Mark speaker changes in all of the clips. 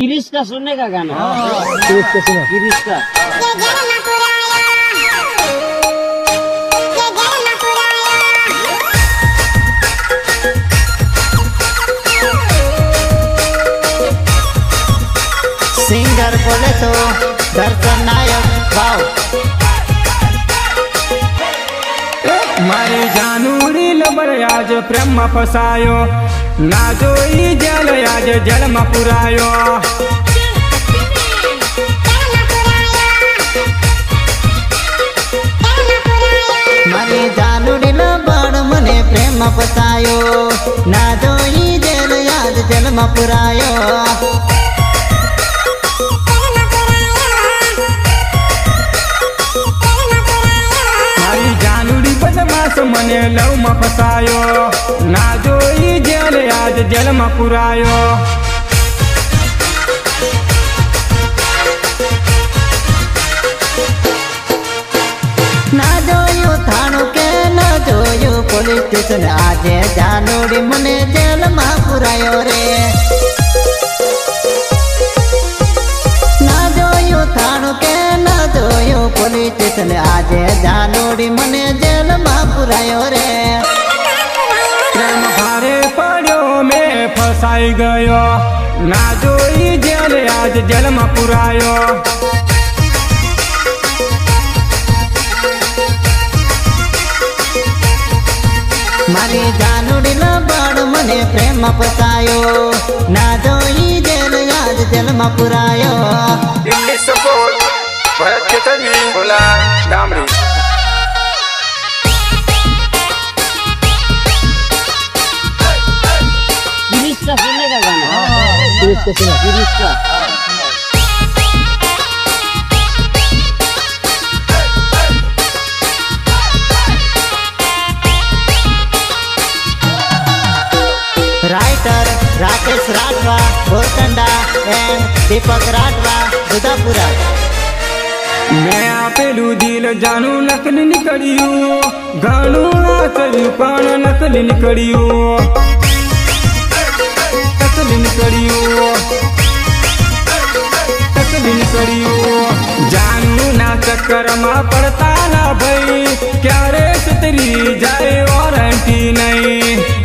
Speaker 1: गिरीश का सुनने का गाना।
Speaker 2: गिरीश का सुनो।
Speaker 1: गिरीश का
Speaker 3: सिंगर बोले तो दर्शन नायक वाव।
Speaker 4: मारी जानूरी लबर आज प्रेम में फसायो, ना जोई जल आज जल में पुरायो।
Speaker 3: मारी जानूरी लबर मने प्रेम में फसायो, ना जोई जल आज जल में पुरायो।
Speaker 4: बदमाश मने लव में फसायो, ना जोई जेल आज जेल में पुरायो।
Speaker 3: ना जोयो थानो के ना जोयो पुलिस स्टेशन, आज जानूरी मने जेल में पुरायो रे। ना जोयो थानो के ना जोयो पुलिस स्टेशन, आज जानूरी मने जेल में पुरायो रे।
Speaker 4: प्रेम भारे पड़ो में फसाई गयो, ना जोई जेल आज जेल में पुरायो।
Speaker 3: मारी जानूरी लबाड़ मने प्रेम में फसायो, ना जोई जेल आज जेल में पुरायो।
Speaker 5: दिल्ली सपोर्ट भरत के तभी बोला डामरी।
Speaker 1: गिरीश का सुनने का गाना।
Speaker 2: गिरीश का सुनो।
Speaker 1: गिरीश का
Speaker 3: राइटर राकेश राठवा गोरकंडा एंड दीपक राठवा दुधापुरा।
Speaker 4: मैं आपेलू दिल जानू नकल निकलियो, गानू आचर्यू कान नकल निकलियो। नकल निकलियो, नकल निकलियो। जानू ना चक्कर में पड़ता ना भई, क्या रे तेरी जाए वारंटी नहीं।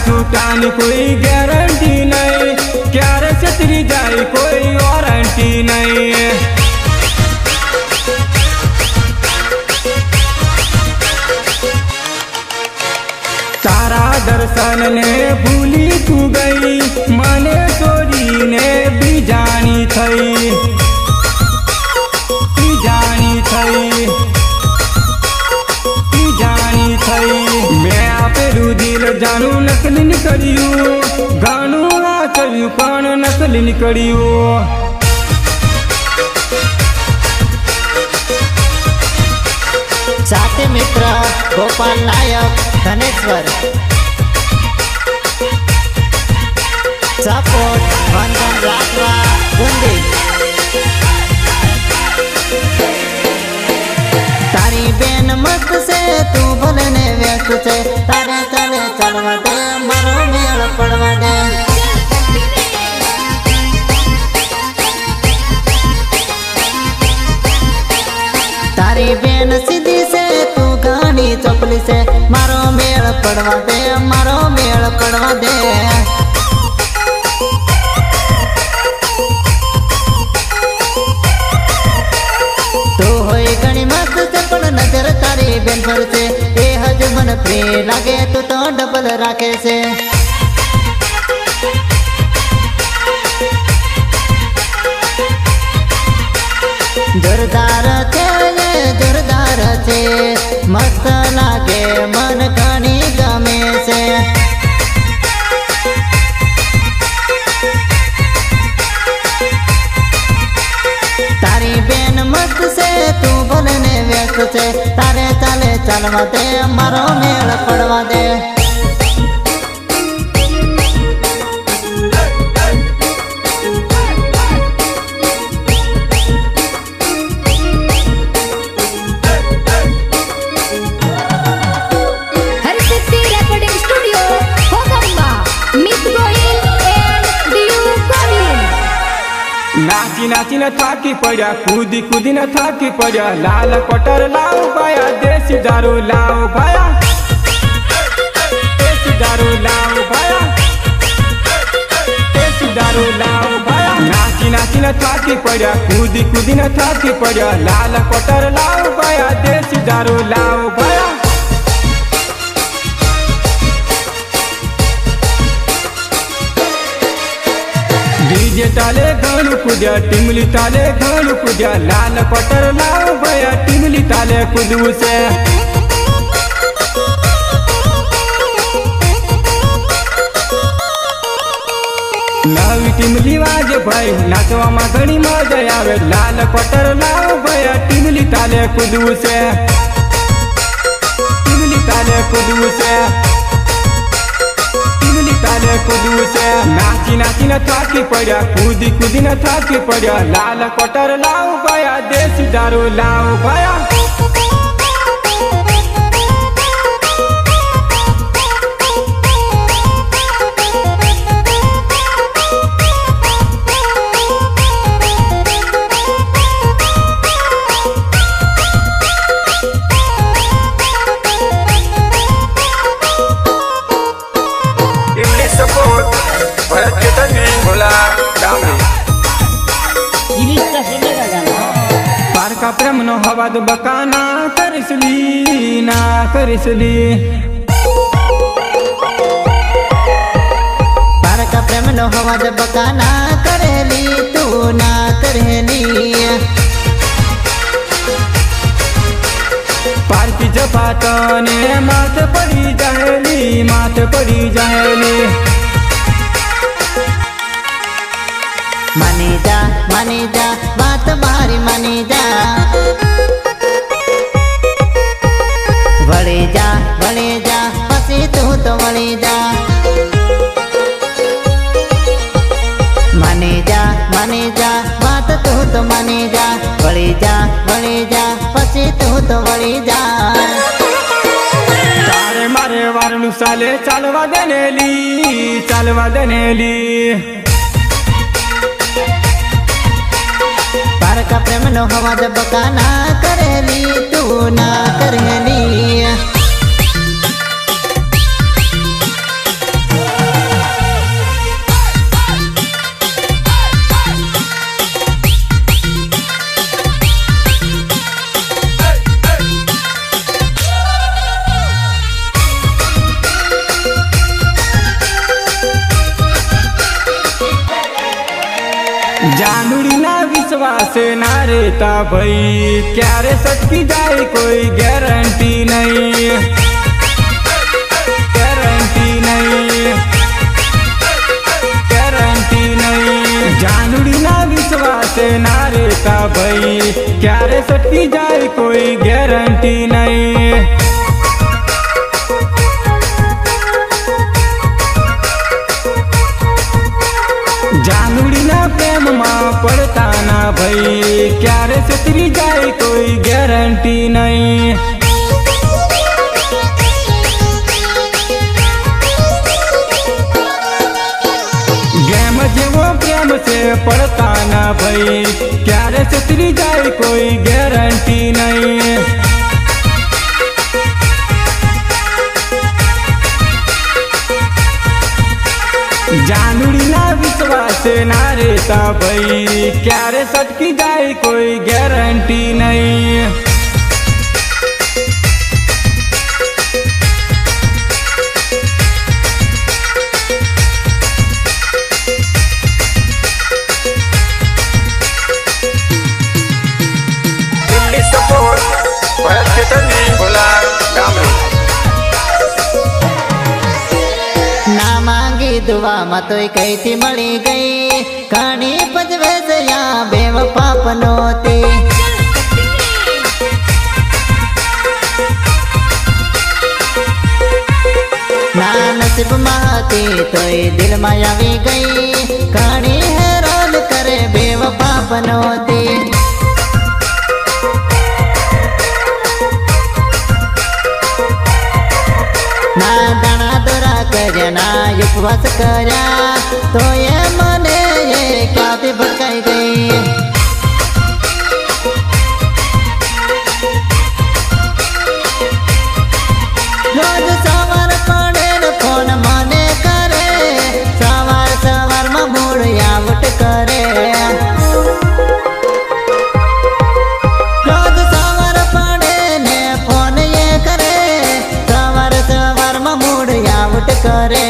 Speaker 4: झूठानी कोई गारंटी नहीं, क्या रे छतरी जाए कोई वारंटी नहीं। तारा दर्शन ने भूली तू गई, मने चोरी ने भी जानी थई, भी जानी थई, भी जानी थई। मैं आपेलू दिल जानू नकल निकलियो, गानू आचर्यू कान नकल निकलियो।
Speaker 3: साथी मित्र गोपाल नायक धनेश्वर। सपोर्ट वंदन राठवा गुंदी। तारी बेन मस्त से तू बोलने व्यस्त से, तारे चले चलवा दे मारो मेल पड़वा दे। तारी बेन सीधी से तू गानी चपली से, मारो मेल पड़वा दे मारो मेल पड़वा दे। तो होई घणी मस्त से पण नजर तारी बेन पर से, ए हज मन फ्री लागे तू तो डबल राखे से। जोरदार छे मस्त लागे मन घणी गमे से। तारी बेन मस्त से तू बोलने व्यस्त से, तारे चाले चलवा दे मारो मेल पड़वा दे।
Speaker 4: નાચીને થાકી પડ્યા, કૂદી કૂદીને થાકી પડ્યા, લાલ પટર લાવ ભાયા, દેશી દારૂ લાવ ભાયા, દેશી દારૂ લાવ ભાયા, દેશી દારૂ લાવ ભાયા. નાચી નાચીને થાકી પડ્યા, કૂદી કૂદીને થાકી પડ્યા, લાલ પટર લાવ ભાયા, દેશી દારૂ લાવ ભાયા. डीजे ताले घणु कूद्या, टिमली ताले घणु कूद्या, लाल पटर लाव भया, टिमली ताले कूदू से. नवी टिमली वाजे भाई, नाचवामां घणी मजा आवे, लाल पटर लाव भया, टिमली ताले कूदू से, टिमली ताले कूदू से, ताले कूदू से. नाची नाचीने थाकी पड्या, कूदी कूदीने थाकी पड्या, लाल पटर लाव भया, देशी दारू लाव भया.
Speaker 5: भरत के तभी बोला डामरी
Speaker 1: गिरीश का सुनेगा गाना
Speaker 4: पार का प्रेम नो हवा दो बकाना करिसली ना करिसली.
Speaker 3: पार का प्रेम नो हवा जब बकाना करेली, तू ना करेली.
Speaker 4: पार की जपातने माथ पड़ी जाएली, माथ पड़ी जाएली.
Speaker 3: मानी जा बात मारी मानी जा, वળી जा પછી તું તો વળી जा. मानी जा बात तू तो मानी जा, वળી जा પછી તું તો વળી जा.
Speaker 4: तारे मारे वारणु साले चालवा देनेली, चालवा देनेली.
Speaker 3: पार का प्रेम नो हवा जब बकाना करेली, तू ना करेली.
Speaker 4: जानुड़ी ना विश्वास ना रेता भाई, क्यारे सटकी जाए कोई गारंटी नहीं, गारंटी नहीं, गारंटी नहीं. जानुड़ी ना विश्वास ना रेता भाई, क्यारे सटकी जाए कोई गारंटी नहीं. जानुड़ी ना प्रेम मां पड़ता ना भाई, क्यारे सतरी जाए कोई गारंटी नहीं. गेम जेवो प्रेम से पड़ता ना भाई, क्यारे सतरी जाए कोई गारंटी नहीं. जानुड़ी ना विश्वास ना रेता भाई, क्यारे सटकी जाए कोई गारंटी नहीं.
Speaker 5: दिल्ली सपोर्ट भरत के तभी बोला डामरी
Speaker 3: ना मांगी दुआ में तो कई थी मળી गई, घणी पजवे से या बेवफा पनोती. ना नसीब माती तो दिल में આવી गई, घणी हैरान करे बेवफा पनोती. ना दाना दौरा કર્યા, ના ઉપવાસ કર્યા, તો એ મને ક્યાંથી ભટકાઈ ગઈ. કરે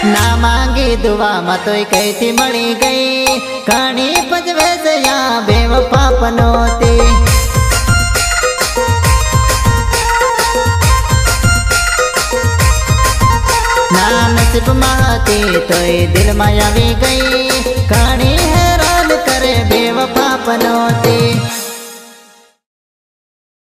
Speaker 3: ના માંગી દુવામાં તોય કઈથી મળી ગઈ ઘણી પજવે દયા બેવફા પનોતી ના નસીબમાં હતી તોય દિલમાં આવી ગઈ ઘણી હેરાન કરે બેવફા પનોતી